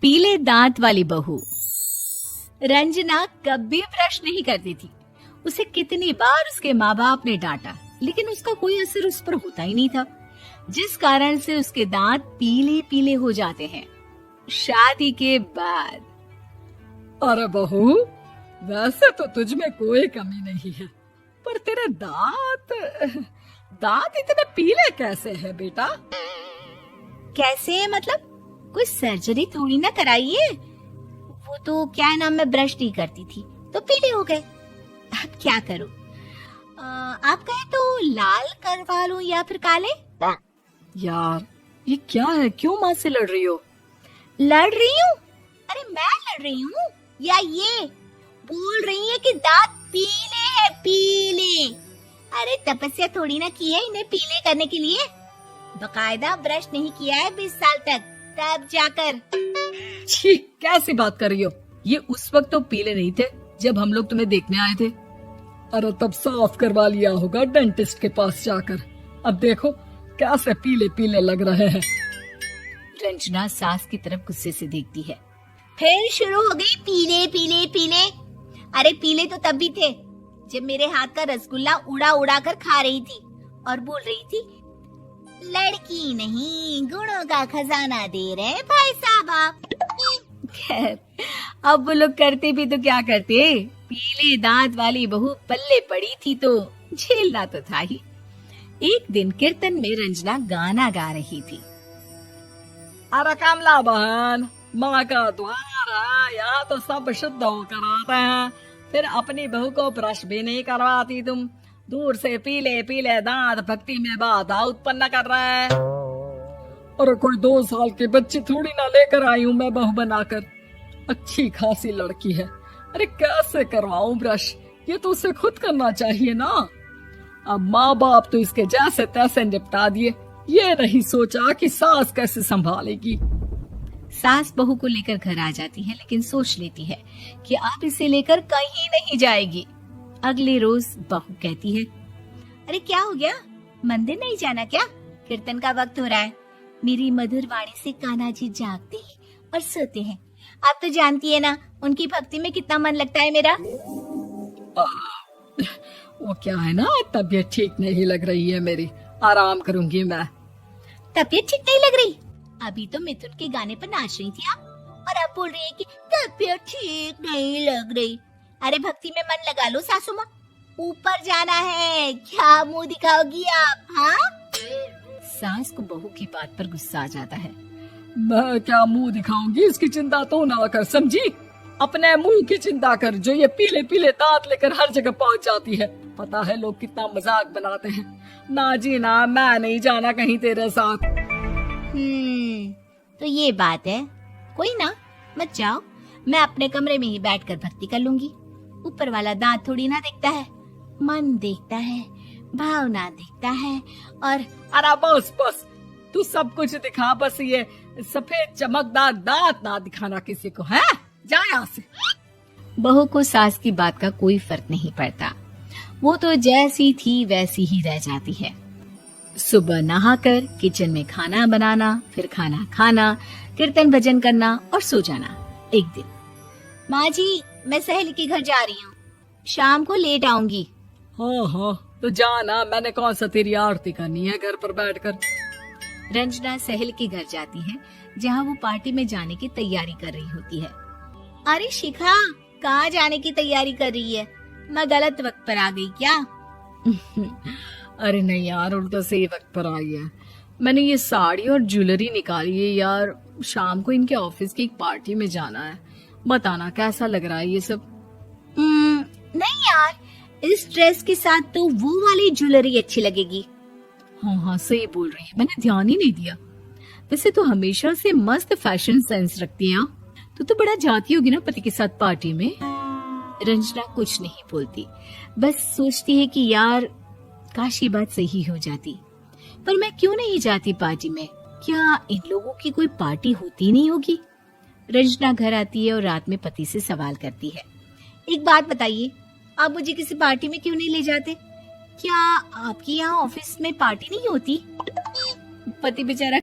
पीले दांत वाली बहू। रंजना कभी ब्रश नहीं करती थी। उसे कितनी बार उसके माँ बाप ने डांटा, लेकिन उसका कोई असर उस पर होता ही नहीं था, जिस कारण से उसके दांत पीले पीले हो जाते हैं। शादी के बाद अरे बहू, वैसे तो तुझ में कोई कमी नहीं है, पर तेरे दांत दांत इतने पीले कैसे है बेटा? कैसे है मतलब? कोई सर्जरी थोड़ी ना कराइए। वो तो क्या नाम, मैं ब्रश नहीं करती थी तो पीले हो गए। अब क्या करूं? आप कहे तो लाल करवा लूं या फिर काले? यार ये क्या है, क्यों माँ से लड़ रही हो? लड़ रही हूँ? अरे मैं लड़ रही हूँ या ये बोल रही है कि दांत पीले हैं, पीले। अरे तपस्या थोड़ी ना की है इन्हें पीले करने के लिए। बकायदा ब्रश नहीं किया है 20 साल तक, तब जाकर। छी, कैसी बात कर रही हो? ये उस वक्त तो पीले नहीं थे जब हम लोग तुम्हें देखने आए थे। अरे तब साफ करवा लिया होगा डेंटिस्ट के पास जाकर। अब देखो कैसे पीले पीले लग रहे हैं। रंजना सास की तरफ गुस्से से देखती है। फिर शुरू हो गई पीले पीले पीले। अरे पीले तो तब भी थे जब मेरे हाथ का रसगुल्ला उड़ा उड़ा कर खा रही थी और बोल रही थी, लड़की नहीं गुणों का खजाना दे रहे भाई साहब आप। खैर, अब वो लोग करते भी तो क्या करते, पीले दांत वाली बहू पल्ले पड़ी थी तो झेलना तो था ही। एक दिन कीर्तन में रंजना गाना गा रही थी। अरे कमला बहन, माँ का द्वार है, यहाँ तो सब शुद्ध होकर आते हैं, फिर अपनी बहू को ब्रश भी नहीं करवाती तुम। दूर से पीले पीले दांत भक्ति में बाधा उत्पन्न कर रहा है। अरे कोई 2 साल की बच्ची थोड़ी ना लेकर आई हूँ मैं बहू बनाकर। अच्छी खासी लड़की है, अरे कैसे करवाऊं ब्रश? ये तो उसे खुद करना चाहिए ना। अब माँ बाप तो इसके जैसे तैसे निपटा दिए, ये नहीं सोचा कि सास कैसे संभालेगी। सास बहू को लेकर घर आ जाती है, लेकिन सोच लेती है कि अब इसे लेकर कहीं नहीं जाएगी। अगले रोज बहू कहती है, अरे क्या हो गया, मंदिर नहीं जाना क्या? कीर्तन का वक्त हो रहा है। मेरी मधुर वाणी से कान्हा जी जागते हैं और सोते हैं। आप तो जानती है ना उनकी भक्ति में कितना मन लगता है मेरा। वो क्या है ना, तबीयत ठीक नहीं लग रही है मेरी, आराम करूंगी मैं। तबीयत ठीक नहीं लग रही? अभी तो मिथुन के गाने पर नाच रही थी आप, और अब बोल रही है कि तबीयत ठीक नहीं लग रही। अरे भक्ति में मन लगा लो सासू माँ, ऊपर जाना है, क्या मुंह दिखाओगी आप? हाँ? सास को बहू की बात पर गुस्सा आ जाता है। मैं क्या मुंह दिखाऊंगी, इसकी चिंता तो ना कर, समझी? अपने मुंह की चिंता कर, जो ये पीले पीले दांत लेकर हर जगह पहुंच जाती है। पता है लोग कितना मजाक बनाते हैं। ना जी ना, मैं नहीं जाना कहीं तेरे साथ। तो ये बात है। कोई ना, मत जाओ, मैं अपने कमरे में ही बैठकर भक्ति कर लूंगी। ऊपर वाला दांत थोड़ी ना देखता है, मन देखता है, भावना देखता है। और अरे बस बस, तू सब कुछ दिखा, बस ये सफेद चमकदार दांत ना दिखाना किसी को, है? जा यहाँ से। बहू को सास की बात का कोई फर्क नहीं पड़ता, वो तो जैसी थी वैसी ही रह जाती है। सुबह नहाकर किचन में खाना बनाना, फिर खाना खाना, कीर्तन भजन करना और सो जाना। एक दिन, माँ जी मैं सहेली के घर जा रही हूँ, शाम को लेट आऊंगी। हाँ हाँ तो जाना, मैंने कौन सा तेरी आरती करनी है घर पर बैठकर। रंजना सहेली के घर जाती है, जहाँ वो पार्टी में जाने की तैयारी कर रही होती है। अरे शिखा, कहाँ जाने की तैयारी कर रही है? मैं गलत वक्त पर आ गई क्या? अरे नहीं यार, उल्टा सही वक्त पर आई है। मैंने ये साड़ी और ज्वेलरी निकाली है यार, शाम को इनके ऑफिस की एक पार्टी में जाना है। बताना कैसा लग रहा है ये सब? नहीं यार, इस ड्रेस के साथ तो वो वाली ज्वेलरी अच्छी लगेगी। हाँ हाँ सही बोल रही है, मैंने ध्यान ही नहीं दिया। वैसे तो हमेशा से मस्त फैशन सेंस रखती है। तो बड़ा जाती होगी ना पति के साथ पार्टी में। रंजना कुछ नहीं बोलती, बस सोचती है कि यार काश ये बात सही हो जाती। पर मैं क्यों नहीं जाती पार्टी में? क्या इन लोगों की कोई पार्टी होती नहीं होगी? रंजना घर आती है और रात में पति से सवाल करती है, एक बात बताइए, आप मुझे किसी पार्टी में क्यों नहीं ले जाते? क्या आपकी यहाँ ऑफिस में पार्टी नहीं होती? पति बेचारा